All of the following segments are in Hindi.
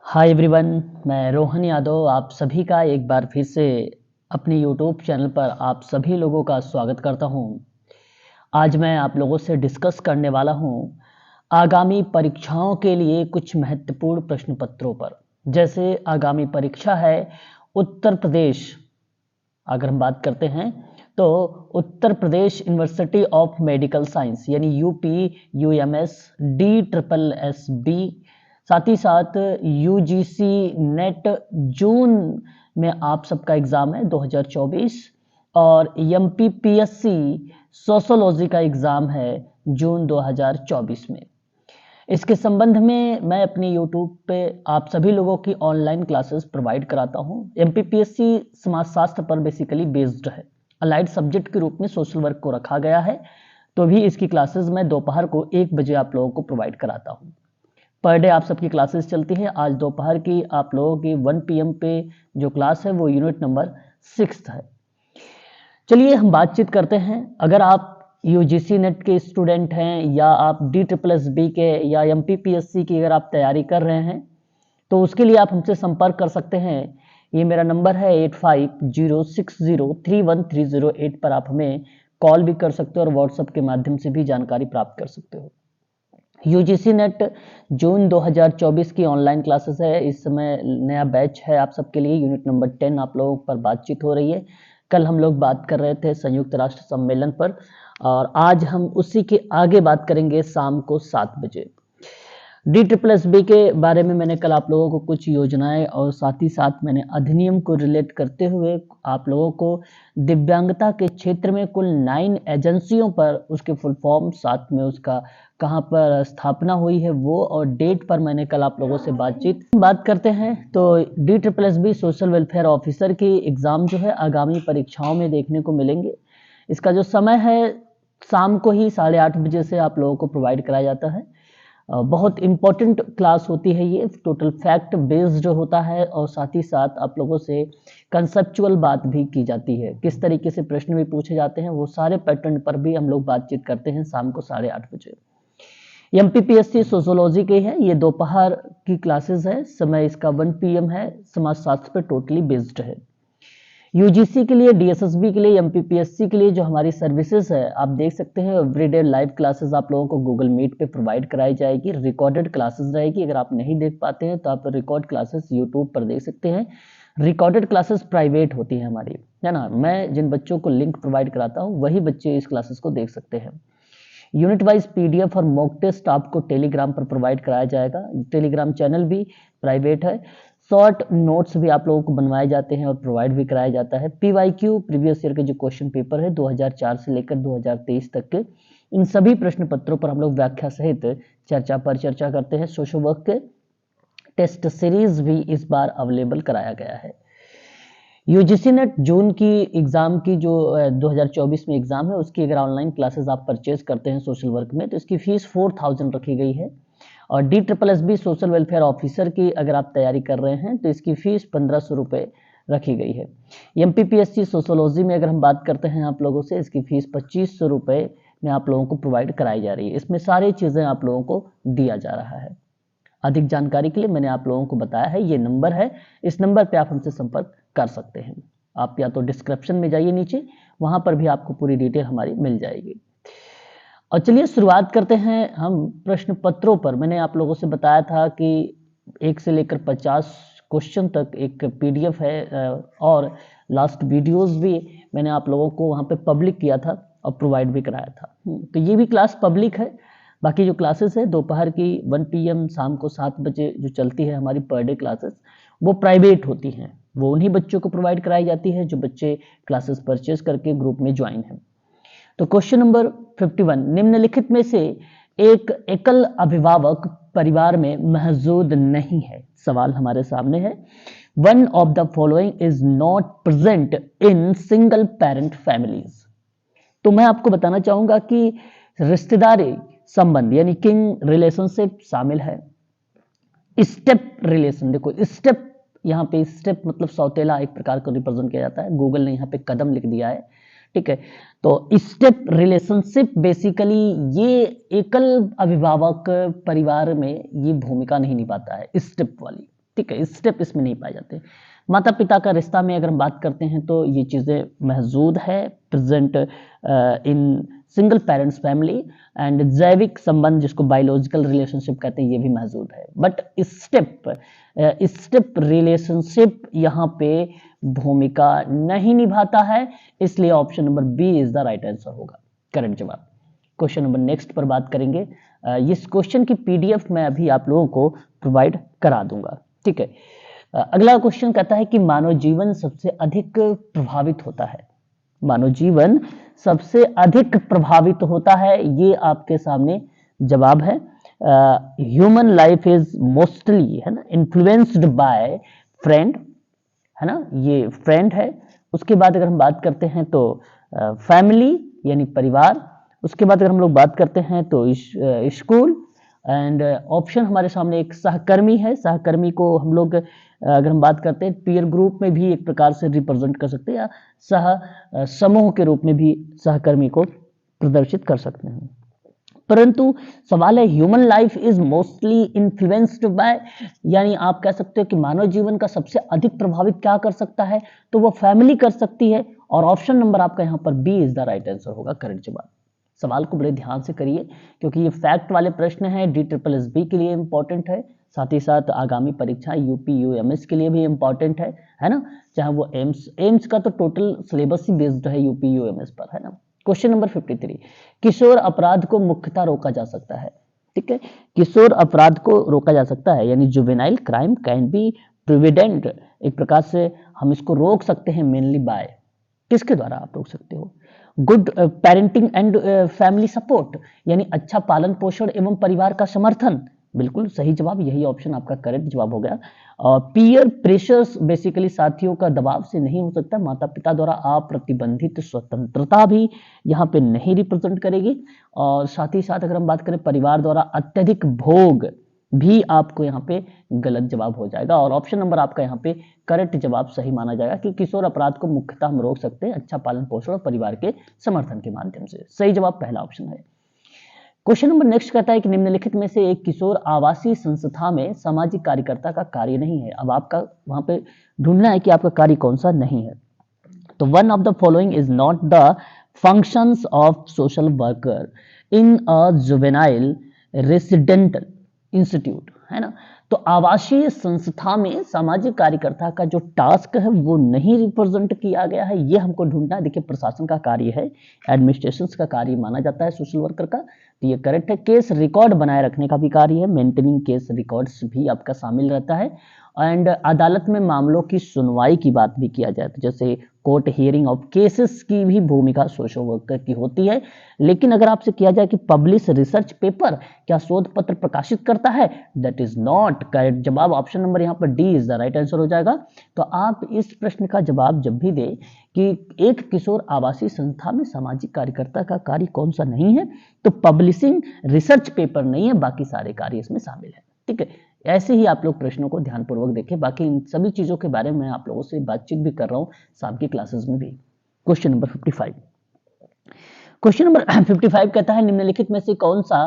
हाय एवरीवन, मैं रोहन यादव आप सभी का एक बार फिर से अपने यूट्यूब चैनल पर आप सभी लोगों का स्वागत करता हूं। आज मैं आप लोगों से डिस्कस करने वाला हूं आगामी परीक्षाओं के लिए कुछ महत्वपूर्ण प्रश्न पत्रों पर। जैसे आगामी परीक्षा है उत्तर प्रदेश, अगर हम बात करते हैं तो Uttar Pradesh university of medical science यानी यूपी यूएमएस DSSB, साथ ही साथ यूजीसी नेट जून में आप सबका एग्जाम है 2024 और एमपीपीएससी सोशोलॉजी का एग्जाम है जून 2024 में। इसके संबंध में मैं अपने YouTube पे आप सभी लोगों की ऑनलाइन क्लासेस प्रोवाइड कराता हूँ। एमपीपीएससी समाजशास्त्र पर बेसिकली बेस्ड है, अलाइड सब्जेक्ट के रूप में सोशल वर्क को रखा गया है, तो भी इसकी क्लासेस मैं दोपहर को 1 बजे आप लोगों को प्रोवाइड कराता हूँ। पर डे आप सबकी क्लासेस चलती है। आज दोपहर की आप लोगों की 1 PM पे जो क्लास है वो यूनिट नंबर 6 है। चलिए हम बातचीत करते हैं। अगर आप यूजीसी नेट के स्टूडेंट हैं या आप DSSB के या एमपीपीएससी की अगर आप तैयारी कर रहे हैं तो उसके लिए आप हमसे संपर्क कर सकते हैं। ये मेरा नंबर है 8506031308 पर आप हमें कॉल भी कर सकते हो और व्हाट्सएप के माध्यम से भी जानकारी प्राप्त कर सकते हो। यूजीसी नेट जून 2024 की ऑनलाइन क्लासेस है। इस समय नया बैच है आप सबके लिए, यूनिट नंबर 10 आप लोगों पर बातचीत हो रही है। कल हम लोग बात कर रहे थे संयुक्त राष्ट्र सम्मेलन पर और आज हम उसी के आगे बात करेंगे शाम को 7 बजे। DSSB के बारे में मैंने कल आप लोगों को कुछ योजनाएं और साथ ही साथ मैंने अधिनियम को रिलेट करते हुए आप लोगों को दिव्यांगता के क्षेत्र में कुल 9 एजेंसियों पर उसके फुल फॉर्म, साथ में उसका कहाँ पर स्थापना हुई है वो और डेट पर मैंने कल आप लोगों से बात करते हैं। तो DSSB सोशल वेलफेयर ऑफिसर की एग्ज़ाम जो है आगामी परीक्षाओं में देखने को मिलेंगे। इसका जो समय है शाम को ही 8:30 बजे से आप लोगों को प्रोवाइड कराया जाता है। बहुत इम्पोर्टेंट क्लास होती है ये, टोटल फैक्ट बेस्ड होता है और साथ ही साथ आप लोगों से कंसेप्चुअल बात भी की जाती है, किस तरीके से प्रश्न भी पूछे जाते हैं वो सारे पैटर्न पर भी हम लोग बातचीत करते हैं शाम को 8:30 बजे। एमपीपीएससी सोशोलॉजी की है, ये दोपहर की क्लासेस है, समय इसका 1 PM है, समाजशास्त्र पे टोटली बेस्ड है। यूजीसी के लिए, DSSB के लिए, एमपीपीएससी के लिए जो हमारी सर्विसेज है आप देख सकते हैं, एवरीडे लाइव क्लासेस आप लोगों को गूगल मीट पे प्रोवाइड कराई जाएगी, रिकॉर्डेड क्लासेस रहेगी। अगर आप नहीं देख पाते हैं तो आप रिकॉर्ड क्लासेस यूट्यूब पर देख सकते हैं। रिकॉर्डेड क्लासेस प्राइवेट होती है हमारी, है ना। मैं जिन बच्चों को लिंक प्रोवाइड कराता हूँ वही बच्चे इस क्लासेस को देख सकते हैं। यूनिट वाइज PDF और मॉक टेस्ट आपको टेलीग्राम पर प्रोवाइड कराया जाएगा। टेलीग्राम चैनल भी प्राइवेट है। शॉर्ट नोट्स भी आप लोगों को बनवाए जाते हैं और प्रोवाइड भी कराया जाता है। PYQ प्रीवियस ईयर के जो क्वेश्चन पेपर है 2004 से लेकर 2023 तक के, इन सभी प्रश्न पत्रों पर हम लोग व्याख्या सहित चर्चा करते हैं। सोशल वर्क के टेस्ट सीरीज भी इस बार अवेलेबल कराया गया है। यूजीसी नेट जून की एग्जाम की जो 2024 में एग्जाम है उसकी अगर ऑनलाइन क्लासेस आप परचेज करते हैं सोशल वर्क में तो इसकी फीस 4000 रखी गई है। और DSSB सोशल वेलफेयर ऑफिसर की अगर आप तैयारी कर रहे हैं तो इसकी फीस 1500 रुपये रखी गई है। एमपीपीएससी सोशोलॉजी में अगर हम बात करते हैं आप लोगों से, इसकी फीस 2500 रुपये में आप लोगों को प्रोवाइड कराई जा रही है। इसमें सारी चीज़ें आप लोगों को दिया जा रहा है। अधिक जानकारी के लिए मैंने आप लोगों को बताया है, ये नंबर है, इस नंबर पे आप हमसे संपर्क कर सकते हैं। आप या तो डिस्क्रिप्शन में जाइए नीचे, वहां पर भी आपको पूरी डिटेल हमारी मिल जाएगी। और चलिए शुरुआत करते हैं हम प्रश्न पत्रों पर। मैंने आप लोगों से बताया था कि 1 से लेकर 50 क्वेश्चन तक एक PDF है और लास्ट वीडियोस भी मैंने आप लोगों को वहां पे पब्लिक किया था और प्रोवाइड भी कराया था। तो ये भी क्लास पब्लिक है। बाकी जो क्लासेस है दोपहर की 1 PM, शाम को 7 बजे जो चलती है हमारी पर डे क्लासेस, वो प्राइवेट होती हैं। वो उन्हीं बच्चों को प्रोवाइड कराई जाती है जो बच्चे क्लासेस परचेज करके ग्रुप में ज्वाइन हैं। तो क्वेश्चन नंबर 51, निम्नलिखित में से एक एकल अभिभावक परिवार में मौजूद नहीं है। सवाल हमारे सामने है, one of the following is not present in single parent families. तो मैं आपको बताना चाहूंगा कि रिश्तेदारी संबंध यानी किंग रिलेशनशिप शामिल है। स्टेप रिलेशन, देखो स्टेप, यहाँ पे स्टेप मतलब सौतेला एक प्रकार को रिप्रेजेंट किया जाता है। गूगल ने यहाँ पे कदम लिख दिया है, ठीक है। तो स्टेप रिलेशनशिप बेसिकली ये एकल अभिभावक परिवार में ये भूमिका नहीं निभाता है, स्टेप वाली, ठीक है, स्टेप इसमें नहीं पाए जाते। माता पिता का रिश्ता में अगर हम बात करते हैं तो ये चीज़ें महजूद है present in single parents family, and जैविक संबंध जिसको बायोलॉजिकल रिलेशनशिप कहते हैं ये भी महजूद है। बट स्टेप रिलेशनशिप यहाँ पे भूमिका नहीं निभाता है, इसलिए option number B is the right answer होगा करेक्ट जवाब। क्वेश्चन नंबर नेक्स्ट पर बात करेंगे। इस क्वेश्चन की पीडीएफ मैं अभी आप लोगों को प्रोवाइड करा दूंगा, ठीक है। अगला क्वेश्चन कहता है कि मानव जीवन सबसे अधिक प्रभावित होता है, मानव जीवन सबसे अधिक प्रभावित होता है, ये आपके सामने जवाब है। ह्यूमन लाइफ इज मोस्टली, है ना, इन्फ्लुएंस्ड बाय फ्रेंड, है ना, ये फ्रेंड है। उसके बाद अगर हम बात करते हैं तो फैमिली यानी परिवार, उसके बाद अगर हम लोग बात करते हैं तो स्कूल, एंड ऑप्शन हमारे सामने एक सहकर्मी है। सहकर्मी को हम लोग अगर हम बात करते हैं पीयर ग्रुप में भी एक प्रकार से रिप्रेजेंट कर सकते हैं, या समूह के रूप में भी सहकर्मी को प्रदर्शित कर सकते हैं। परंतु सवाल है human life is mostly influenced by, यानी आप कह सकते हो कि मानव जीवन का सबसे अधिक प्रभावित क्या कर सकता है, तो वो फैमिली कर सकती है, और ऑप्शन नंबर आपका यहाँ पर B is the right answer होगा करेक्ट जवाब। सवाल को बड़े ध्यान से करिए क्योंकि ये फैक्ट वाले प्रश्न हैं, DSSB के लिए इंपॉर्टेंट है, साथ ही साथ आगामी परीक्षा यूपी UMS के लिए भी इंपॉर्टेंट है ना, चाहे वो एम्स का तो टोटल सिलेबस ही बेस्ड है यूपी UMS पर, है ना। क्वेश्चन नंबर 53, किशोर अपराध को मुख्यतः रोका जा सकता है, ठीक है, किशोर अपराध को रोका जा सकता है, यानी juvenile crime can be prevented, एक प्रकार से हम इसको रोक सकते हैं मेनली बाय, किसके द्वारा आप रोक सकते हो, good parenting and family support, यानी अच्छा पालन पोषण एवं परिवार का समर्थन, बिल्कुल सही जवाब, यही ऑप्शन आपका करेक्ट जवाब हो गया। पीयर प्रेशर्स, बेसिकली साथियों का दबाव से नहीं हो सकता, माता पिता द्वारा अप्रतिबंधित स्वतंत्रता भी यहाँ पे नहीं रिप्रेजेंट करेगी, और साथ ही साथ अगर हम बात करें परिवार द्वारा अत्यधिक भोग भी आपको यहाँ पे गलत जवाब हो जाएगा, और ऑप्शन नंबर आपका यहाँ पे करेक्ट जवाब सही माना जाएगा कि किशोर अपराध को मुख्यतः हम रोक सकते हैं अच्छा पालन पोषण और परिवार के समर्थन के माध्यम से। सही जवाब पहला ऑप्शन है। क्वेश्चन नंबर नेक्स्ट कहता है कि निम्नलिखित में से एक किशोर आवासीय संस्था में सामाजिक कार्यकर्ता का कार्य नहीं है। अब आपका वहां पे ढूंढना है कि आपका कार्य कौन सा नहीं है। तो one of the following is not the functions of social worker in a juvenile residential institute, है ना। तो आवासीय संस्था में सामाजिक कार्यकर्ता का जो टास्क है वो नहीं रिप्रेजेंट किया गया है, ये हमको ढूंढना है। देखिए प्रशासन का कार्य है, एडमिनिस्ट्रेशन का कार्य माना जाता है सोशल वर्कर का, तो ये करेक्ट है। केस रिकॉर्ड बनाए रखने का भी कार्य है, मेंटेनिंग केस रिकॉर्ड्स भी आपका शामिल रहता है, एंड अदालत में मामलों की सुनवाई की बात भी किया जाए तो जैसे कोर्ट हियरिंग ऑफ केसेस की भी भूमिका सोशल वर्कर की होती है। लेकिन अगर आपसे किया जाए कि पब्लिश रिसर्च पेपर, क्या शोध पत्र प्रकाशित करता है, दैट इज नॉट करेक्ट जवाब। ऑप्शन नंबर यहाँ पर D is the right answer हो जाएगा। तो आप इस प्रश्न का जवाब जब भी दें कि एक किशोर आवासीय संस्था में सामाजिक कार्यकर्ता का कार्य कौन सा नहीं है, तो पब्लिशिंग रिसर्च पेपर नहीं है, बाकी सारे कार्य इसमें शामिल है, ठीक है। ऐसे ही आप लोग प्रश्नों को ध्यानपूर्वक देखें, बाकी इन सभी चीजों के बारे में आप लोगों से बातचीत भी कर रहा हूं शाम की क्लासेस में भी। क्वेश्चन नंबर 55, क्वेश्चन नंबर 55 कहता है निम्नलिखित में से कौन सा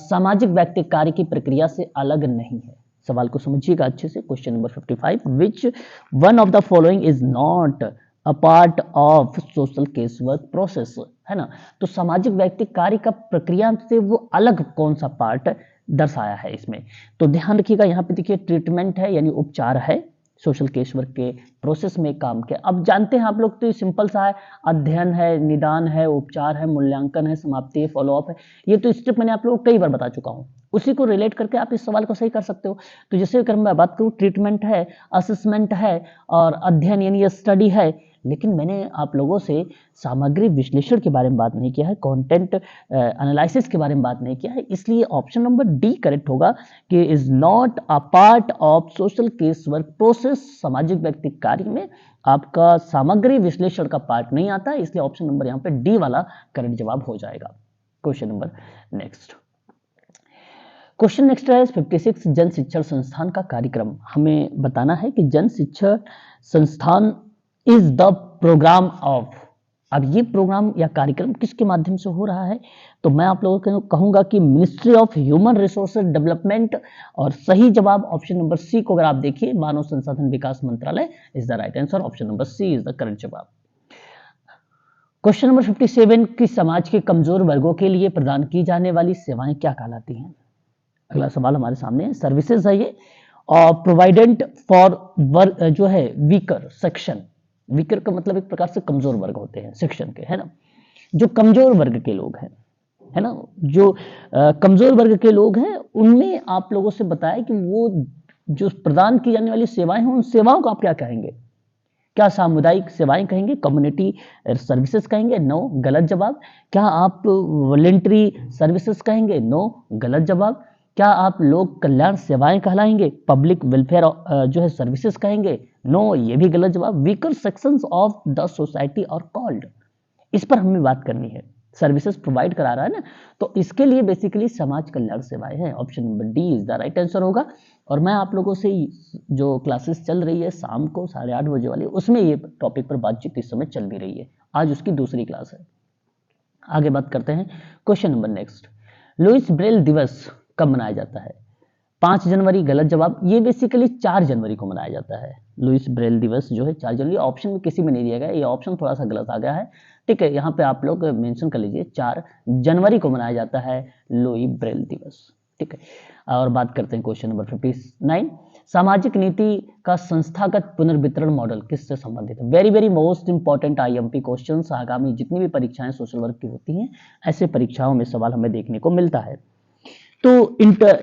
सामाजिक व्यक्ति कार्य की प्रक्रिया से अलग नहीं है। सवाल को समझिएगा अच्छे से। Question number 55, which one of the following is not a part of social case work process, है ना। तो सामाजिक व्यक्ति कार्य का प्रक्रिया से वो अलग कौन सा पार्ट दर्शाया है इसमें, तो ध्यान रखिएगा। यहाँ पे देखिए ट्रीटमेंट है यानी उपचार है, सोशल केस वर्क के प्रोसेस में काम किया। अब जानते हैं आप लोग, तो ये सिंपल सा है, अध्ययन है, निदान है, उपचार है, मूल्यांकन है, समाप्ति है, फॉलोअप है। ये तो स्टेप मैंने आप लोगों को कई बार बता चुका हूँ, उसी को रिलेट करके आप इस सवाल को सही कर सकते हो। तो जैसे अगर मैं बात करूँ, ट्रीटमेंट है, असेसमेंट है और अध्ययन यानी स्टडी है, लेकिन मैंने आप लोगों से सामग्री विश्लेषण के बारे में बात नहीं किया है, कंटेंट एनालिसिस के बारे में बात नहीं किया है, इसलिए ऑप्शन नंबर डी करेक्ट होगा कि is not a part of social case work process. सामाजिक व्यक्ति कार्य में आपका सामग्री विश्लेषण का पार्ट नहीं आता है, इसलिए ऑप्शन नंबर यहाँ पे डी वाला करेक्ट जवाब हो जाएगा। Question number next, question next है 56, जन शिक्षण संस्थान का कार्यक्रम। हमें बताना है कि जन शिक्षण संस्थान इज द प्रोग्राम ऑफ, अब ये प्रोग्राम या कार्यक्रम किसके माध्यम से हो रहा है, तो मैं आप लोगों को कहूंगा कि ministry of human resources development, और सही जवाब ऑप्शन नंबर सी को अगर आप देखिए, मानव संसाधन विकास मंत्रालय is the right answer, option number C is the correct जवाब। क्वेश्चन नंबर 57 की समाज के कमजोर वर्गों के लिए प्रदान की जाने वाली सेवाएं क्या कहलाती हैं। अगला सवाल हमारे सामने है, सर्विसेज है ये, और प्रोवाइडेंट फॉर वर्ग जो है वीकर सेक्शन, वीकर का मतलब एक प्रकार से कमजोर वर्ग होते हैं सेक्शन के, है ना, जो कमजोर वर्ग के लोग हैं, है ना, जो कमजोर वर्ग के लोग हैं, उनमें आप लोगों से बताया कि वो जो प्रदान की जाने वाली सेवाएं हैं, उन सेवाओं को आप क्या कहेंगे, क्या सामुदायिक सेवाएं कहेंगे, कम्युनिटी सर्विसेज कहेंगे, नो गलत जवाब। क्या आप वॉलेंट्री सर्विसेज कहेंगे, नो गलत जवाब। क्या आप लोक कल्याण सेवाएं कहलाएंगे, पब्लिक वेलफेयर जो है सर्विसेज कहेंगे, नो ये भी गलत जवाब। Weaker sections of the society और कॉल्ड, इस पर हमें बात करनी है, सर्विसेज प्रोवाइड करा रहा है ना, तो इसके लिए बेसिकली समाज कल्याण सेवाएं हैं, option number D is the right answer होगा। और मैं आप लोगों से जो क्लासेस चल रही है शाम को 8:30 बजे वाली, उसमें ये टॉपिक पर बातचीत इस समय चल भी रही है, आज उसकी दूसरी क्लास है। आगे बात करते हैं question number next, Louis Braille दिवस कब मनाया जाता है। 5 जनवरी गलत जवाब, ये बेसिकली 4 जनवरी को मनाया जाता है। लुइस ब्रेल दिवस जो है 4 जनवरी, ऑप्शन में किसी में नहीं दिया गया, ये ऑप्शन थोड़ा सा गलत आ गया है, ठीक है, यहाँ पे आप लोग मेंशन कर लीजिए 4 जनवरी को मनाया जाता है लुई ब्रेल दिवस, ठीक है। और बात करते हैं क्वेश्चन नंबर 59, सामाजिक नीति का संस्थागत पुनर्वितरण मॉडल किससे संबंधित है। Very very most important IMP questions, आगामी जितनी भी परीक्षाएं सोशल वर्क की होती हैं, ऐसे परीक्षाओं में सवाल हमें देखने को मिलता है। तो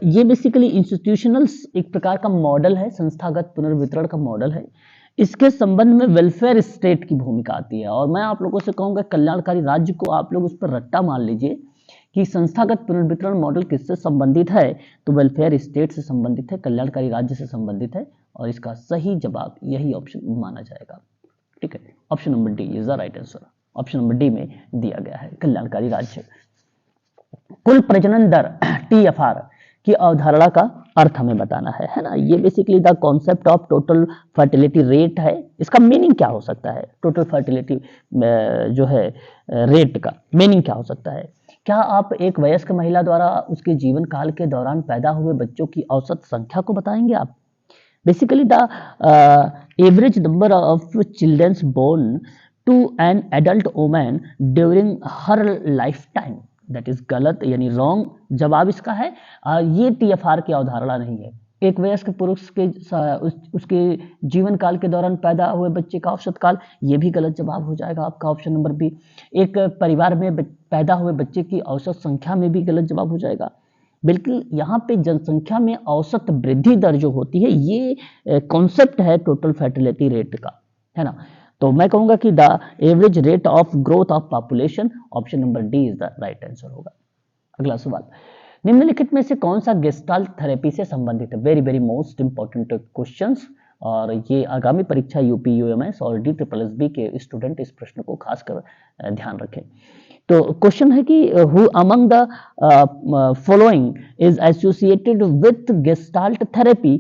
ये बेसिकली इंस्टीट्यूशनल एक प्रकार का मॉडल है, संस्थागत पुनर्वितरण का मॉडल है। इसके संबंध में वेलफेयर स्टेट की भूमिका आती है, और मैं आप लोगों से कहूंगा कल्याणकारी राज्य को आप लोग उस पर रट्टा मान लीजिए कि संस्थागत पुनर्वितरण मॉडल किससे संबंधित है, तो वेलफेयर स्टेट से संबंधित है, कल्याणकारी राज्य से संबंधित है, और इसका सही जवाब यही ऑप्शन माना जाएगा, ठीक है, option number D is the right answer, option number D में दिया गया है कल्याणकारी राज्य। कुल प्रजनन दर TFR की अवधारणा का अर्थ हमें बताना है ना, ये basically the concept of total fertility rate है। इसका मीनिंग क्या हो सकता है, टोटल फर्टिलिटी जो है रेट का मीनिंग क्या हो सकता है। क्या आप एक वयस्क महिला द्वारा उसके जीवन काल के दौरान पैदा हुए बच्चों की औसत संख्या को बताएंगे आप। Basically the average number of childrens born to an adult woman during her lifetime, that is गलत, यानी रॉन्ग जवाब इसका है। ये TFR की अवधारणा नहीं है। एक वयस्क पुरुष के उसके जीवन काल के दौरान पैदा हुए बच्चे का औसत काल, ये भी गलत जवाब हो जाएगा आपका, ऑप्शन नंबर बी। एक परिवार में पैदा हुए बच्चे की औसत संख्या में भी गलत जवाब हो जाएगा। बिल्कुल यहाँ पे जनसंख्या में औसत वृद्धि दर जो होती है, ये कॉन्सेप्ट है टोटल फर्टिलिटी रेट का, है ना। तो मैं कहूंगा कि the average rate of growth of population, option number D is the right answer होगा। अगला सवाल, निम्नलिखित में से कौन सा गेस्टाल्ट थेरेपी से संबंधित है। Very very most important questions, और ये आगामी परीक्षा यूपी यूएमएस और DSSB के स्टूडेंट इस प्रश्न को खासकर ध्यान रखें। तो क्वेश्चन है कि who among the following is associated with gestalt therapy.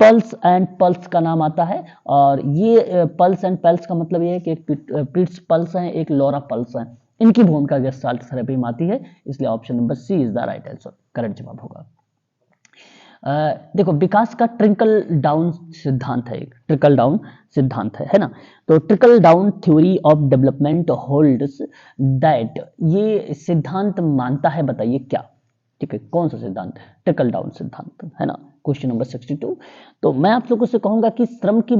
Pulse and pulse का नाम आता है, और ये पल्स एंड पल्स का मतलब ये है कि एक पिट्स पल्स है, एक लोरा पल्स है, इनकी भूमिका गेस्टाल्ट थेरेपी में आती है, इसलिए option number C is the right answer, correct जवाब होगा। देखो, विकास का ट्रिकल डाउन सिद्धांत है, एक ट्रिकल डाउन सिद्धांत है ना। तो trickle down theory of development holds that, ये सिद्धांत मानता है, बताइए क्या, ठीक है, कौन सा सिद्धांत, ट्रिकल डाउन सिद्धांत, है ना, क्वेश्चन नंबर 62। तो मैं आप लोगों से कहूंगा कि श्रम की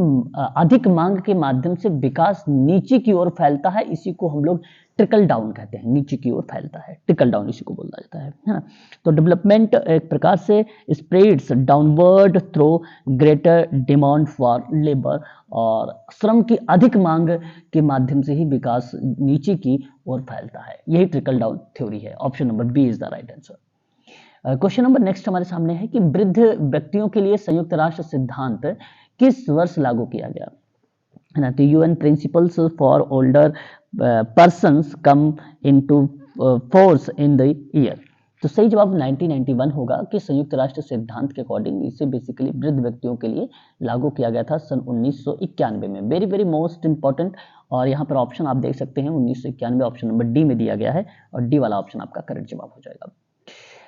अधिक मांग के माध्यम से विकास नीचे की ओर फैलता है, इसी को हम लोग ट्रिकल डाउन कहते हैं, नीचे की ओर फैलता है, ट्रिकल डाउन इसी को बोला जाता है ना। तो डेवलपमेंट एक प्रकार से spreads downward through greater demand for labour, और श्रम की अधिक मांग के माध्यम से ही विकास नीचे की ओर फैलता है, यही ट्रिकल डाउन थ्योरी है, option number B is the right answer. Question number next हमारे सामने है कि वृद्ध व्यक्तियों के लिए संयुक्त राष्ट्र सिद्धांत किस वर्ष लागू किया गया, है ना। तो UN principles for older persons come into force in the year, तो सही जवाब 1991 होगा कि संयुक्त राष्ट्र सिद्धांत के अकॉर्डिंग इसे बेसिकली वृद्ध व्यक्तियों के लिए लागू किया गया था सन 1991 में। Very very most important. और यहाँ पर ऑप्शन आप देख सकते हैं 1991 ऑप्शन नंबर डी में दिया गया है और डी वाला ऑप्शन आपका करेक्ट जवाब हो जाएगा।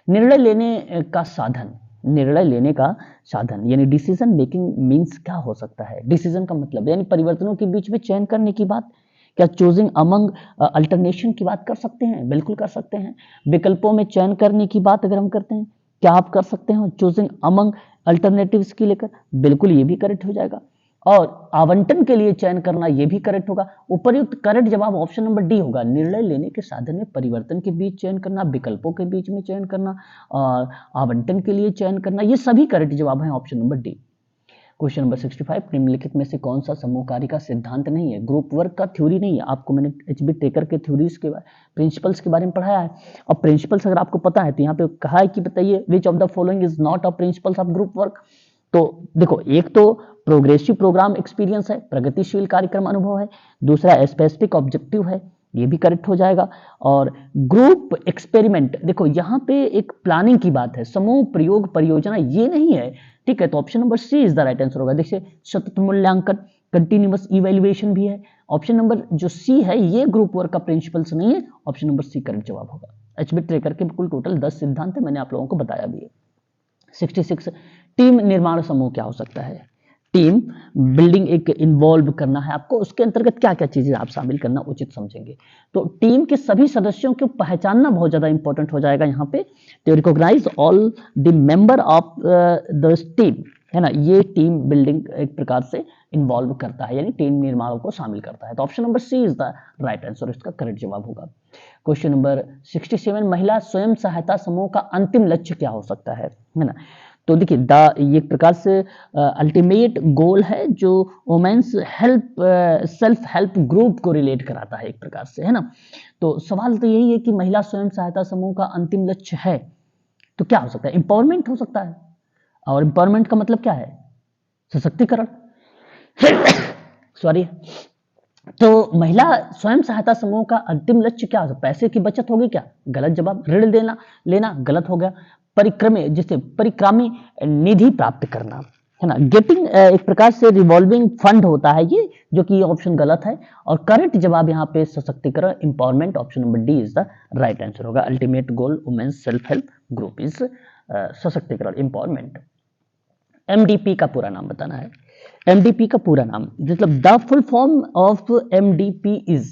निर्णय लेने का साधन, निर्णय लेने का साधन यानी डिसीजन मेकिंग मींस क्या हो सकता है? डिसीजन का मतलब यानी परिवर्तनों के बीच में चयन करने की बात। क्या चूजिंग अमंग अल्टरनेशन की बात कर सकते हैं? बिल्कुल कर सकते हैं। विकल्पों में चयन करने की बात अगर हम करते हैं, क्या आप कर सकते हैं चूजिंग अमंग अल्टरनेटिव्स की लेकर? बिल्कुल ये भी करेक्ट हो जाएगा। और आवंटन के लिए चयन करना ये भी करेक्ट होगा। उपर्युक्त करेक्ट जवाब ऑप्शन नंबर डी होगा। निर्णय लेने के साधन में परिवर्तन के बीच चयन करना, विकल्पों के बीच में चयन करना और आवंटन के लिए चयन करना, ये सभी करेक्ट जवाब हैं option number D. Question number 65, निम्नलिखित में से कौन सा समूह कार्य का सिद्धांत नहीं है? ग्रुप वर्क का थ्योरी नहीं है। आपको मैंने एचबी टेकर के थ्योरीज के प्रिंसिपल्स के बारे में पढ़ाया है और प्रिंसिपल्स अगर आपको पता है तो यहाँ पे कहा है कि बताइए which of the following is not a principles of group work. तो देखो, एक तो प्रोग्रेसिव प्रोग्राम एक्सपीरियंस है, प्रगतिशील कार्यक्रम अनुभव है। दूसरा स्पेसिफिक ऑब्जेक्टिव है, ये भी करेक्ट हो जाएगा। और ग्रुप एक्सपेरिमेंट, देखो यहाँ पे एक प्लानिंग की बात है, समूह प्रयोग परियोजना ये नहीं है, ठीक है। तो option number C is the right answer होगा। देखिए सतत मूल्यांकन, कंटिन्यूअस इवैल्यूएशन भी है। ऑप्शन नंबर जो सी है ये ग्रुप वर्क का प्रिंसिपल्स नहीं है। ऑप्शन नंबर सी करेक्ट जवाब होगा। एचबी ट्रेकर के कुल टोटल 10 सिद्धांत है, मैंने आप लोगों को बताया भी है। 66, टीम निर्माण समूह क्या हो सकता है? टीम बिल्डिंग एक इन्वॉल्व करना है आपको, उसके अंतर्गत क्या क्या चीजें आप शामिल करना उचित समझेंगे। तो टीम के सभी सदस्यों को पहचानना बहुत ज्यादा इंपॉर्टेंट हो जाएगा यहाँ पे। तो recognize all the member of the team, है ना, ये टीम बिल्डिंग एक प्रकार से इन्वॉल्व करता है, यानी टीम निर्माणों को शामिल करता है। तो option number C is the right answer, इसका करेक्ट जवाब होगा। क्वेश्चन नंबर 67, महिला स्वयं सहायता समूह का अंतिम लक्ष्य क्या हो सकता है ना? तो देखिए ये एक प्रकार से अल्टीमेट गोल है जो women's help self help group को रिलेट कराता है एक प्रकार से, है ना। तो सवाल तो यही है कि महिला स्वयं सहायता समूह का अंतिम लक्ष्य है तो क्या हो सकता है? एम्पावरमेंट हो सकता है। और एम्पावरमेंट का मतलब क्या है? सशक्तिकरण। सॉरी। तो महिला स्वयं सहायता समूह का अंतिम लक्ष्य क्या हो सकता है? पैसे की बचत होगी क्या? गलत जवाब। ऋण देना लेना गलत हो गया। परिक्रमे जिसे परिक्रामी निधि प्राप्त करना, है ना। गेटिंग एक प्रकार से रिवॉल्विंग फंड होता है ये, जो कि ऑप्शन गलत है। और करेक्ट जवाब यहाँ पे सशक्तिकरण, empowerment, option number D is the right answer होगा। Ultimate goal women's self help group is सशक्तिकरण, एम्पावरमेंट। एमडीपी का पूरा नाम बताना है। एमडीपी का पूरा नाम मतलब the full form of MDP is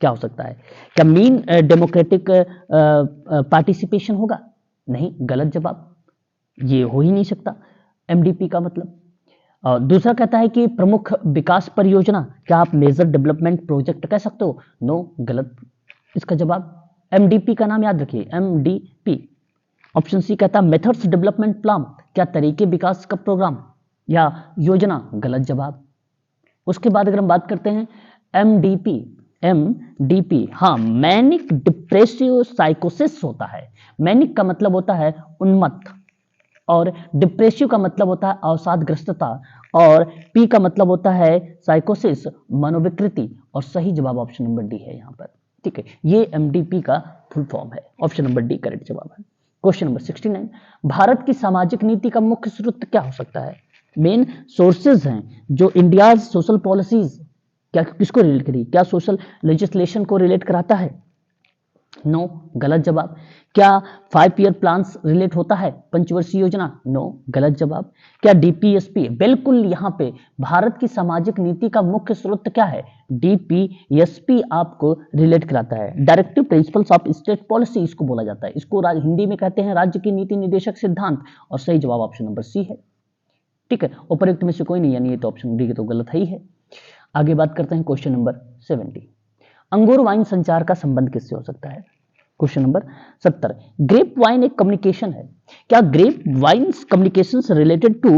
क्या हो सकता है? क्या मीन डेमोक्रेटिक पार्टिसिपेशन होगा? नहीं, गलत जवाब, ये हो ही नहीं सकता एमडीपी का मतलब। दूसरा कहता है कि प्रमुख विकास परियोजना, क्या आप मेजर डेवलपमेंट प्रोजेक्ट कह सकते हो? नो, गलत इसका जवाब। एमडीपी का नाम याद रखिए, एमडीपी। ऑप्शन सी कहता है मेथड्स डेवलपमेंट प्लान, क्या तरीके विकास का प्रोग्राम या योजना? गलत जवाब। उसके बाद अगर हम बात करते हैं एमडीपी, एमडीपी हाँ मैनिक डिप्रेसिव साइकोसिस होता है। मैनिक का मतलब होता है उन्मत्त और डिप्रेसिव का मतलब होता है अवसादग्रस्तता और पी का मतलब होता है साइकोसिस, मनोविकृति। और सही जवाब ऑप्शन नंबर डी है यहाँ पर, ठीक है। ये एमडीपी का फुल फॉर्म है, ऑप्शन नंबर डी करेक्ट जवाब है। क्वेश्चन नंबर 69, भारत की सामाजिक नीति का मुख्य स्रोत क्या हो सकता है? मेन सोर्सेज हैं जो इंडिया सोशल पॉलिसीज, क्या किसको रिलेट करी? क्या सोशल लेजिस्लेशन को रिलेट कराता है? नो, गलत जवाब। क्या 5 ईयर प्लान्स रिलेट होता है? पंचवर्षीय योजना? नो, गलत जवाब। क्या डीपीएसपी? बिल्कुल, यहाँ पे भारत की सामाजिक नीति का मुख्य स्रोत क्या है? डीपीएसपी आपको रिलेट कराता है। Directive principles of state policy इसको बोला जाता है। इसको हिंदी में कहते हैं राज्य की नीति निर्देशक सिद्धांत। और सही जवाब ऑप्शन नंबर सी है, ठीक है। उपयुक्त में से कोई नहीं, यानी ये तो ऑप्शन डी तो गलत ही है। आगे बात करते हैं क्वेश्चन नंबर 70, अंगूर वाइन संचार का संबंध किससे हो सकता है? क्वेश्चन नंबर 70, ग्रेप वाइन एक कम्युनिकेशन है। क्या grapevine communication related to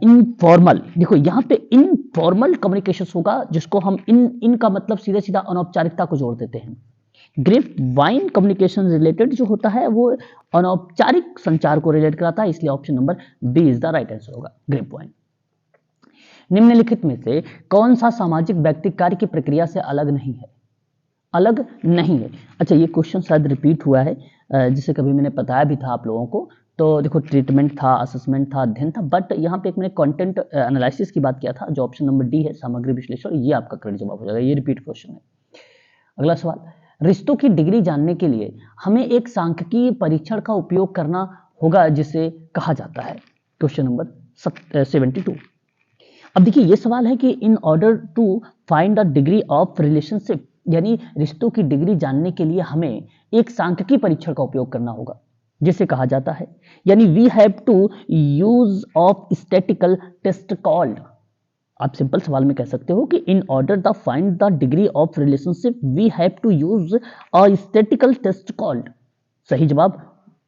informal? देखो यहाँ पे इनफॉर्मल कम्युनिकेशन होगा जिसको हम इनका मतलब सीधे सीधा अनौपचारिकता को जोड़ देते हैं। ग्रेप वाइन कम्युनिकेशन रिलेटेड जो होता है वो अनौपचारिक संचार को रिलेट कराता है, इसलिए option number B is the right answer होगा, ग्रेप वाइन। निम्नलिखित में से कौन सा सामाजिक व्यक्तिक कार्य की प्रक्रिया से अलग नहीं है? अलग नहीं है। अच्छा, ये क्वेश्चन शायद रिपीट हुआ है, जिसे कभी मैंने बताया भी था आप लोगों को। तो देखो ट्रीटमेंट था, असेसमेंट था, अध्ययन था, बट यहाँ पे एक मैंने कंटेंट एनालिसिस की बात किया था, जो ऑप्शन नंबर डी है सामग्री विश्लेषण, ये आपका करेक्ट जवाब हो जाएगा। ये रिपीट क्वेश्चन है। अगला सवाल, रिश्तों की डिग्री जानने के लिए हमें एक सांख्यिकीय परीक्षण का उपयोग करना होगा जिसे कहा जाता है। Question number 72। अब देखिए ये सवाल है कि in order to find the degree of relationship, यानी रिश्तों की डिग्री जानने के लिए हमें एक सांख्यिकीय परीक्षण का उपयोग करना होगा जिसे कहा जाता है, यानी we have to use of statical test called. आप सिंपल सवाल में कह सकते हो कि in order the find the degree of relationship we have to use a statical test called. सही जवाब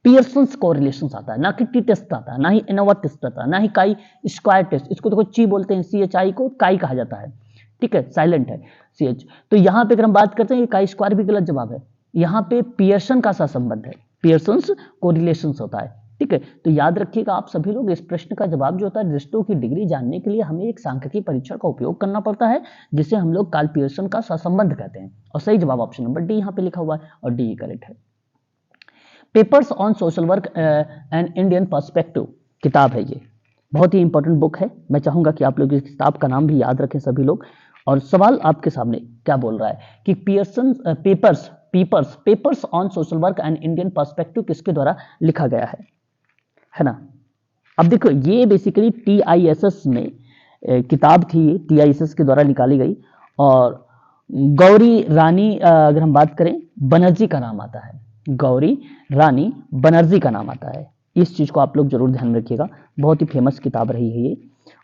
पियर्सन्स कोरिलेशंस आता है, ना कि टी टेस्ट आता है, ना ही एनोवा टेस्ट आता है, ना ही काई स्क्वायर टेस्ट। इसको देखो ची बोलते हैं, CHI को काई कहा जाता है, ठीक है, साइलेंट है CH। तो यहाँ पे अगर हम बात करते हैं काई स्क्वायर भी गलत जवाब है, यहाँ पे पियर्सन का सहसंबंध है, पियर्सन्स कोरिलेशंस होता है, ठीक है। तो याद रखिएगा आप सभी लोग, इस प्रश्न का जवाब जो होता है रिश्तों की डिग्री जानने के लिए हमें एक सांख्यिकीय परीक्षण का उपयोग करना पड़ता है जिसे हम लोग कार्ल पियर्सन का सहसंबंध कहते हैं। और सही जवाब ऑप्शन नंबर डी यहाँ पे लिखा हुआ है और डी करेक्ट है। Papers on social work and Indian perspective किताब है, ये बहुत ही इंपॉर्टेंट बुक है। मैं चाहूंगा कि आप लोग इस किताब का नाम भी याद रखें सभी लोग। और सवाल आपके सामने क्या बोल रहा है कि Pearson papers on social work and Indian perspective किसके द्वारा लिखा गया है ना। अब देखो ये बेसिकली TISS में किताब थी, ये TISS के द्वारा निकाली गई और गौरी रानी अगर हम बात करें बनर्जी का नाम आता है, गौरी रानी बनर्जी का नाम आता है। इस चीज को आप लोग जरूर ध्यान रखिएगा, बहुत ही फेमस किताब रही है ये।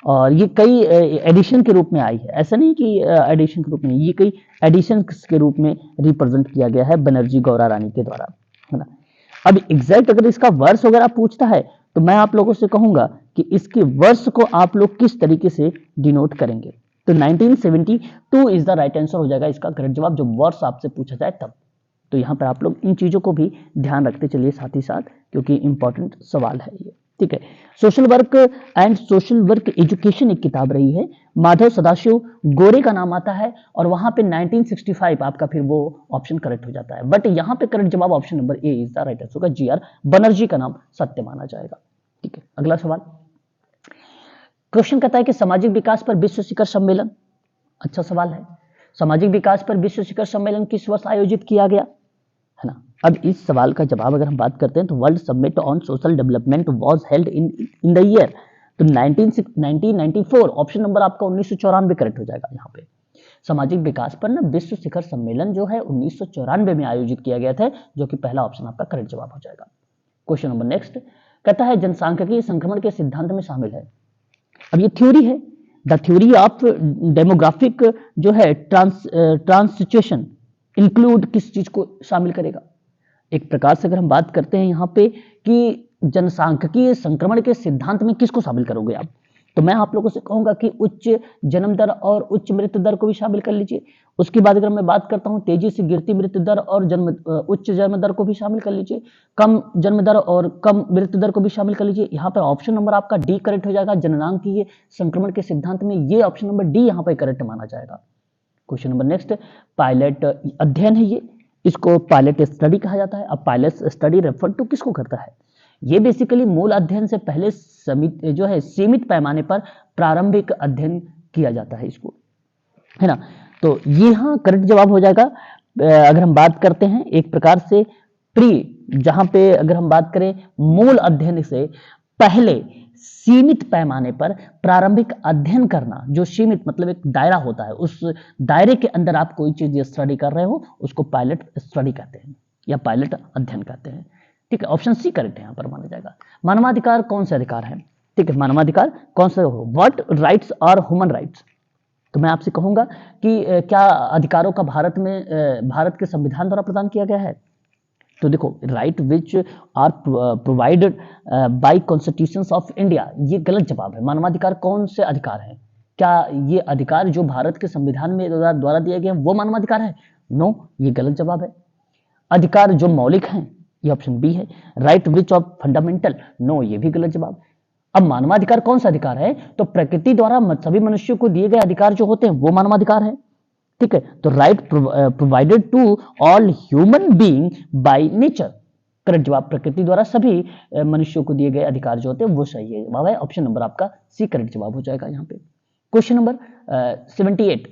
और ये कई एडिशन के रूप में आई है, ऐसा नहीं कि एडिशन के रूप में, ये कई एडिशन के रूप में रिप्रेजेंट किया गया है बनर्जी गौरा रानी के द्वारा, है ना। अब एग्जैक्ट अगर इसका वर्ष वगैरह पूछता है तो मैं आप लोगों से कहूंगा कि इसके वर्ष को आप लोग किस तरीके से डिनोट करेंगे। तो 1972 इज द राइट आंसर हो जाएगा इसका करेक्ट जवाब, जो वर्ष आपसे पूछा जाए तब। तो यहाँ पर आप लोग इन चीजों को भी ध्यान रखते चलिए साथ ही साथ, क्योंकि इंपॉर्टेंट सवाल है ये, ठीक है। Social work and social work education एक किताब रही है, माधव सदाशिव गोरे का नाम आता है और वहां पे 1965 आपका फिर वो ऑप्शन करेक्ट हो जाता है। बट यहाँ पे करेक्ट जवाब option number A is the right answer होगा, GR बनर्जी का नाम सत्य माना जाएगा, ठीक है। अगला सवाल, क्वेश्चन कहता है कि सामाजिक विकास पर विश्व शिखर सम्मेलन, अच्छा सवाल है, सामाजिक विकास पर विश्व शिखर सम्मेलन किस वर्ष आयोजित किया गया, है ना। अब इस सवाल का जवाब अगर हम बात करते हैं तो world summit on social development was held in the year, तो 1994 ऑप्शन नंबर आपका 1994 करेक्ट हो जाएगा। यहाँ पे सामाजिक विकास पर ना विश्व शिखर सम्मेलन जो है 1994 में आयोजित किया गया था, जो कि पहला ऑप्शन आपका करेक्ट जवाब हो जाएगा। क्वेश्चन नंबर नेक्स्ट कहता है जनसांख्यिकीय संक्रमण के सिद्धांत में शामिल है। अब ये थ्योरी है, द थ्योरी ऑफ डेमोग्राफिक जो है ट्रांससिचुएशन इंक्लूड किस चीज को शामिल करेगा। एक प्रकार से अगर हम बात करते हैं यहाँ पे कि जनसांख्यिकीय संक्रमण के सिद्धांत में किसको शामिल करोगे आप, तो मैं आप लोगों से कहूंगा कि उच्च जन्म दर और उच्च मृत्यु दर को भी शामिल कर लीजिए। उसके बाद अगर मैं बात करता हूँ तेजी से गिरती मृत्यु दर और उच्च जन्म दर को भी शामिल कर लीजिए, कम जन्म दर और कम मृत्यु दर को भी शामिल कर लीजिए। यहाँ पर ऑप्शन नंबर आपका डी करेक्ट हो जाएगा, जननांकीय संक्रमण के सिद्धांत में ये ऑप्शन नंबर डी यहाँ पर करेक्ट माना जाएगा। क्वेश्चन नंबर नेक्स्ट, पायलट अध्ययन है ये, इसको पायलट स्टडी कहा जाता है। अब पायलट स्टडी रेफर टू किसको करता है, ये बेसिकली मूल अध्ययन से पहले जो है सीमित पैमाने पर प्रारंभिक अध्ययन किया जाता है इसको, है ना। तो ये हाँ करेक्ट जवाब हो जाएगा। अगर हम बात करते हैं एक प्रकार से जहां पे अगर हम बात करें मूल अध्ययन से पहले सीमित पैमाने पर प्रारंभिक अध्ययन करना, जो सीमित मतलब एक दायरा होता है, उस दायरे के अंदर आप कोई चीज स्टडी कर रहे हो उसको पायलट स्टडी कहते हैं या पायलट अध्ययन कहते हैं, ठीक है। ऑप्शन सी करेक्ट है यहाँ पर माना जाएगा। मानवाधिकार कौन से अधिकार हैं, ठीक है, मानवाधिकार कौन से हो, what rights are human rights. तो मैं आपसे कहूंगा कि क्या अधिकारों का भारत के संविधान द्वारा प्रदान किया गया है, तो देखो right which are provided by constitutions of India, ये गलत जवाब है। मानवाधिकार कौन से अधिकार हैं, क्या ये अधिकार जो भारत के संविधान में द्वारा दिए गए हैं वो मानवाधिकार है, नो, ये गलत जवाब है। अधिकार जो मौलिक हैं, ये ऑप्शन बी है। Right which of fundamental, no, ये भी गलत जवाब। अब मानवाधिकार कौन सा अधिकार है, तो प्रकृति द्वारा सभी मनुष्यों को दिए गए अधिकार जो होते हैं वो मानवाधिकार है, ठीक है। तो right provided to all human being by nature, correct जवाब, प्रकृति द्वारा सभी मनुष्यों को दिए गए अधिकार जो होते हैं वो सही है जवाब है। ऑप्शन नंबर आपका सी करेक्ट जवाब हो जाएगा यहाँ पे। Question number 78,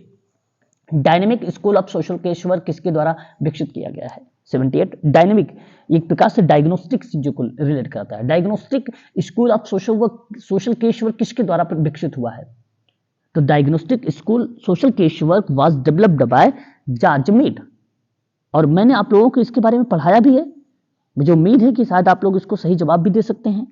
dynamic school of social casework किसके द्वारा विकसित किया गया है? 78 डायनेमिक एक प्रकार से डायग्नोस्टिक चीजों को रिलेट करता है। Diagnostic school of social casework किसके द्वारा विकसित हुआ है? तो diagnostic school social casework was developed by George Mead, और मैंने आप लोगों को इसके बारे में पढ़ाया भी है। मुझे उम्मीद है कि शायद आप लोग इसको सही जवाब भी दे सकते हैं।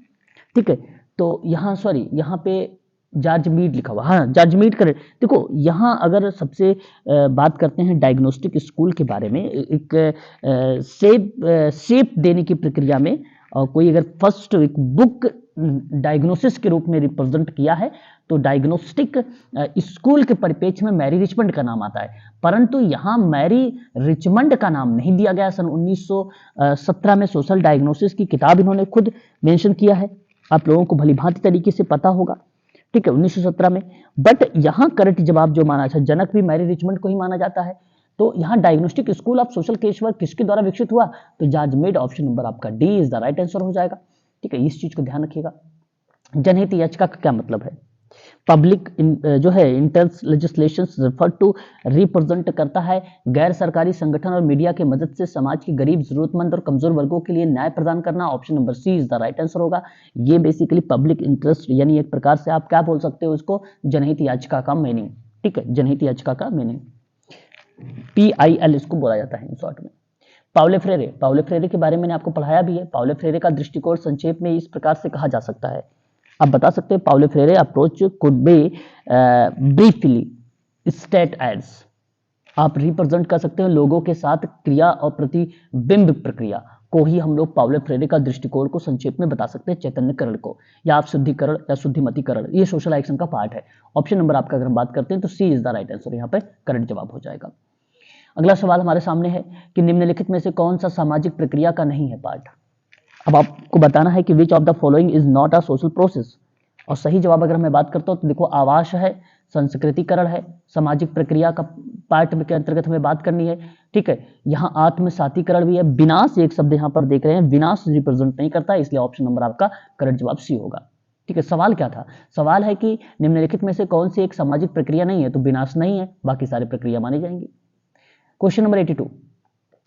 ठीक है, तो यहाँ सॉरी यहाँ पे जॉर्ज मीड लिखा हुआ, हाँ जॉर्ज मीड करेक्ट। देखो यहाँ अगर सबसे बात करते हैं डायग्नोस्टिक स्कूल के बारे में, एक शेप देने की प्रक्रिया में कोई अगर फर्स्ट एक बुक डायग्नोसिस के रूप में रिप्रेजेंट किया है तो डायग्नोस्टिक स्कूल के परिप्रेक्ष्य में मैरी रिचमंड का नाम आता है, परंतु यहाँ मैरी रिचमंड का नाम नहीं दिया गया। सन 1917 में सोशल डायग्नोसिस की किताब इन्होंने खुद मेंशन किया है, आप लोगों को भली भांति तरीके से पता होगा। ठीक है, 1917 में। बट यहाँ करेक्ट जवाब जो माना जाता है, जनक भी मैरी रिचमंड को ही माना जाता है। तो यहाँ diagnostic school of social casework किसके द्वारा विकसित हुआ? तो जॉर्ज मीड, ऑप्शन नंबर आपका D is the right answer हो जाएगा। ठीक है, इस चीज को ध्यान रखिएगा। जनहित याचिका का क्या मतलब है? पब्लिक जो है interest legislation refer to represent करता है गैर सरकारी संगठन और मीडिया की मदद से समाज के गरीब, जरूरतमंद और कमजोर वर्गों के लिए न्याय प्रदान करना। Option number C is the right answer होगा। ये बेसिकली पब्लिक इंटरेस्ट, यानी एक प्रकार से आप क्या बोल सकते हो इसको, जनहित याचिका का मीनिंग। ठीक है, जनहित याचिका का मीनिंग PIL इसको बोला जाता है इन शॉर्ट में। पाउले फ्रेरे के बारे में मैंने आपको पढ़ाया भी है। पाउले फ्रेरे का दृष्टिकोण संक्षेप में इस प्रकार से कहा जा सकता है, आप बता सकते हैं। Paulo Freire approach could be briefly stated as, आप रिप्रेजेंट कर सकते हैं लोगों के साथ क्रिया और प्रतिबिंब प्रक्रिया को ही हम लोग पाउले फ्रेरे का दृष्टिकोण को संक्षेप में बता सकते हैं, चैतन्यकरण को, या आप शुद्धिकरण या शुद्धिमतीकरण, ये सोशल एक्शन का पार्ट है। ऑप्शन नंबर आपका अगर हम बात करते हैं तो सी इज द राइट आंसर, यहाँ पे करेक्ट जवाब हो जाएगा। अगला सवाल हमारे सामने है कि निम्नलिखित में से कौन सा सामाजिक प्रक्रिया का नहीं है पार्ट? अब आपको बताना है कि which of the following is not a social process, और सही जवाब अगर मैं बात करता हूं तो देखो आवास है, संस्कृतिकरण है, सामाजिक प्रक्रिया का पार्ट के अंतर्गत हमें बात करनी है। ठीक है, यहाँ आत्मसातीकरण भी है। विनाश एक शब्द यहाँ पर देख रहे हैं, विनाश रिप्रेजेंट नहीं करता, इसलिए ऑप्शन नंबर आपका करेक्ट जवाब सी होगा। ठीक है, सवाल क्या था? सवाल है कि निम्नलिखित में से कौन सी एक सामाजिक प्रक्रिया नहीं है, तो विनाश नहीं है, बाकी सारी प्रक्रिया मानी जाएंगी। क्वेश्चन नंबर 82,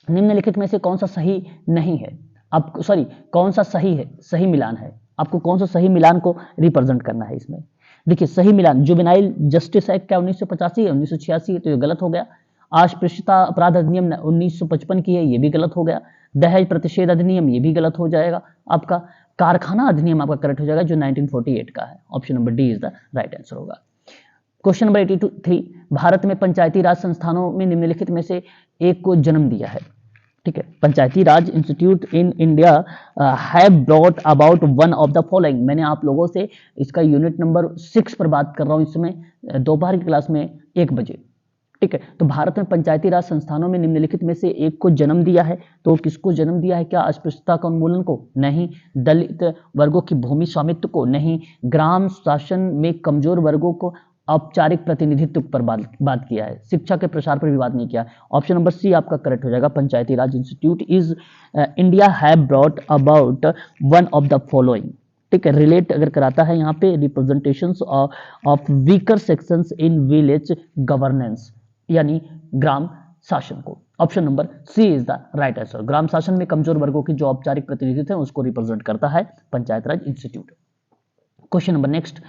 निम्नलिखित में से कौन सा सही नहीं है? आपको सॉरी कौन सा सही है, सही मिलान है, आपको कौन सा सही मिलान को रिप्रेजेंट करना है इसमें। देखिए सही मिलान, जुवेनाइल जस्टिस एक्ट क्या 1985 है, 1986 है, तो ये गलत हो गया। अस्पृश्यता अपराध अधिनियम 1955 की है, ये भी गलत हो गया। दहेज प्रतिषेध अधिनियम, ये भी गलत हो जाएगा आपका। कारखाना अधिनियम आपका करेक्ट हो जाएगा जो 1948 का है। Option number D is the right answer होगा। क्वेश्चन नंबर 83, भारत में पंचायती राज संस्थानों में निम्नलिखित में से एक को जन्म दिया है। ठीक है, Panchayati Raj institute in India have brought about one of the following. मैंने आप लोगों से इसका यूनिट नंबर 6 पर बात कर रहा हूं इस समय दोपहर की क्लास में 1 बजे। ठीक है, तो भारत में पंचायती राज संस्थानों में निम्नलिखित में से एक को जन्म दिया है, तो किसको जन्म दिया है? क्या अस्पृश्यता का उन्मूलन को? नहीं। दलित वर्गों की भूमि स्वामित्व को? नहीं। ग्राम शासन में कमजोर वर्गों को औपचारिक प्रतिनिधित्व पर बात किया है। शिक्षा के प्रसार पर भी बात नहीं किया। ऑप्शन नंबर सी आपका करेक्ट हो जाएगा। Panchayati Raj institute is India have brought about one of the following. ठीक है, रिलेट अगर कराता है यहाँ पे representations of weaker sections in village governance, यानी ग्राम शासन को। Option number C is the right answer. ग्राम शासन में कमजोर वर्गों की जो औपचारिक प्रतिनिधित्व है उसको रिप्रेजेंट करता है Panchayat Raj institute. Question number next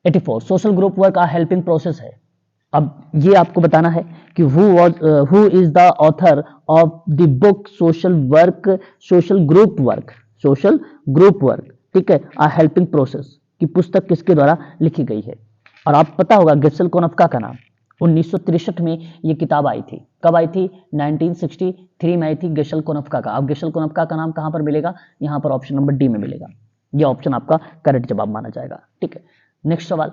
84, social group work a helping process है। अब ये आपको बताना है कि who is the author of the book social group work. ठीक है, आ हेल्पिंग प्रोसेस की पुस्तक किसके द्वारा लिखी गई है? और आप पता होगा गेशल कोनफ्का का नाम 1963 में ये किताब आई थी। कब आई थी? 1963 में आई थी गेशल कोनफ्का का। अब गेशल कोनफ्का का नाम कहां पर मिलेगा? यहाँ पर ऑप्शन नंबर डी में मिलेगा। यह ऑप्शन आपका करेक्ट जवाब माना जाएगा। ठीक है, नेक्स्ट सवाल,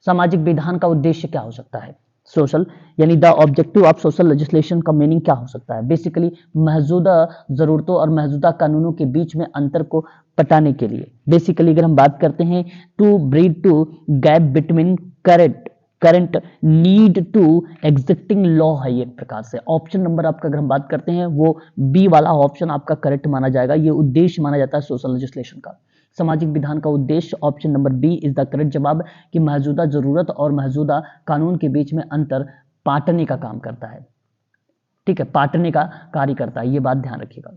सामाजिक विधान का उद्देश्य क्या हो सकता है? सोशल यानी the objective of social legislation का मीनिंग क्या हो सकता है? बेसिकली मौजूदा जरूरतों और मौजूदा कानूनों के बीच में अंतर को पटाने के लिए। बेसिकली अगर हम बात करते हैं to bridge to gap between current current need to existing law है ये एक प्रकार से। ऑप्शन नंबर आपका अगर हम बात करते हैं वो बी वाला ऑप्शन आपका करेक्ट माना जाएगा। ये उद्देश्य माना जाता है सोशल लेजिस्लेशन का, सामाजिक विधान का उद्देश्य। Option number B is the correct जवाब कि मौजूदा जरूरत और मौजूदा कानून के बीच में अंतर पाटने का काम करता है। ठीक है, पाटने का कार्य करता है, ये बात ध्यान रखिएगा।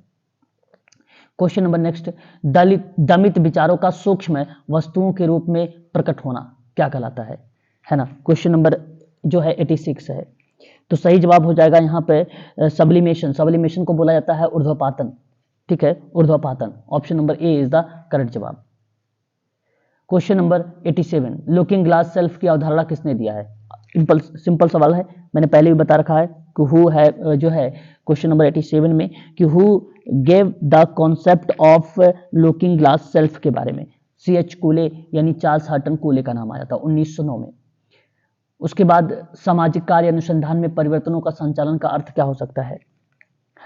क्वेश्चन नंबर नेक्स्ट, दमित विचारों का सूक्ष्म वस्तुओं के रूप में प्रकट होना क्या कहलाता है ना। क्वेश्चन नंबर जो है 86 है, तो सही जवाब हो जाएगा यहाँ पे सब्लिमेशन। सब्लिमेशन को बोला जाता है ऊर्ध्वपातन। ठीक है, ऊर्ध्वपातन। Option number A is the correct जवाब। Question number 87, looking glass self की अवधारणा किसने दिया है। सिंपल सवाल है, मैंने पहले भी बता रखा है कि हु है जो है क्वेश्चन नंबर 87 में कि who gave the concept of looking glass self के बारे में। C.H. कूले यानी चार्ल्स हटन कूले का नाम आया था 1909 में। उसके बाद सामाजिक कार्य अनुसंधान में परिवर्तनों का संचालन का अर्थ क्या हो सकता है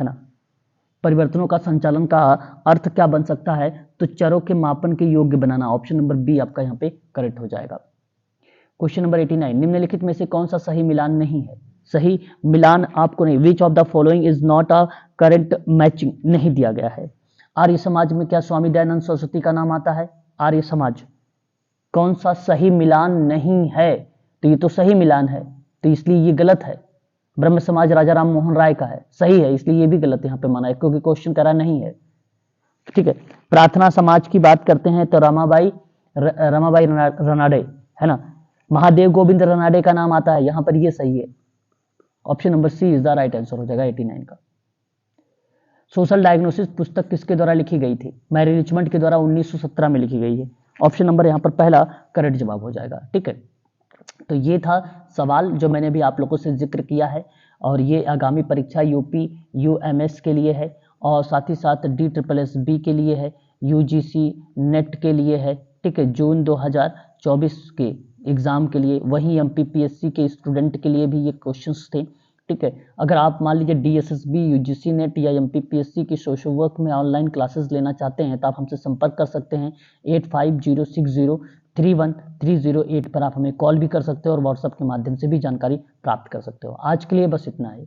ना। परिवर्तनों का संचालन का अर्थ क्या बन सकता है, तो चरों के मापन के योग्य बनाना। ऑप्शन नंबर बी आपका यहाँ पे करेक्ट हो जाएगा। क्वेश्चन नंबर 89, निम्नलिखित में से कौन सा सही मिलान नहीं है। सही मिलान आपको नहीं, which of the following is not a correct matching नहीं दिया गया है। आर्य समाज में क्या स्वामी दयानंद सरस्वती का नाम आता है। आर्य समाज कौन सा सही मिलान नहीं है, तो ये तो सही मिलान है, तो इसलिए ये गलत है। ब्रह्म समाज राजा राम मोहन राय का है, सही है, इसलिए ये भी गलत यहाँ पे माना है क्योंकि क्वेश्चन करा नहीं है। ठीक है, प्रार्थना समाज की बात करते हैं तो रमाबाई रनाडे है ना। महादेव गोविंद रनाडे का नाम आता है यहाँ पर, ये सही है। Option number C is the right answer हो जाएगा 89 का। सोशल डायग्नोसिस पुस्तक किसके द्वारा लिखी गई थी। मैरी रिचमंड के द्वारा 1917 में लिखी गई है। ऑप्शन नंबर यहाँ पर पहला करेक्ट जवाब हो जाएगा। ठीक है, तो ये था सवाल जो मैंने भी आप लोगों से जिक्र किया है, और ये आगामी परीक्षा यूपी UMS के लिए है, और साथ ही साथ DSSB के लिए है, UGC नेट के लिए है। ठीक है, जून 2024 के एग्जाम के लिए, वहीं MPPSC के स्टूडेंट के लिए भी ये क्वेश्चंस थे। ठीक है, अगर आप मान लीजिए DSSB, UGC नेट या MPPSC की सोशल वर्क में ऑनलाइन क्लासेस लेना चाहते हैं तो आप हमसे संपर्क कर सकते हैं। 8506031308 पर आप हमें कॉल भी कर सकते हो और व्हाट्सएप के माध्यम से भी जानकारी प्राप्त कर सकते हो। आज के लिए बस इतना ही।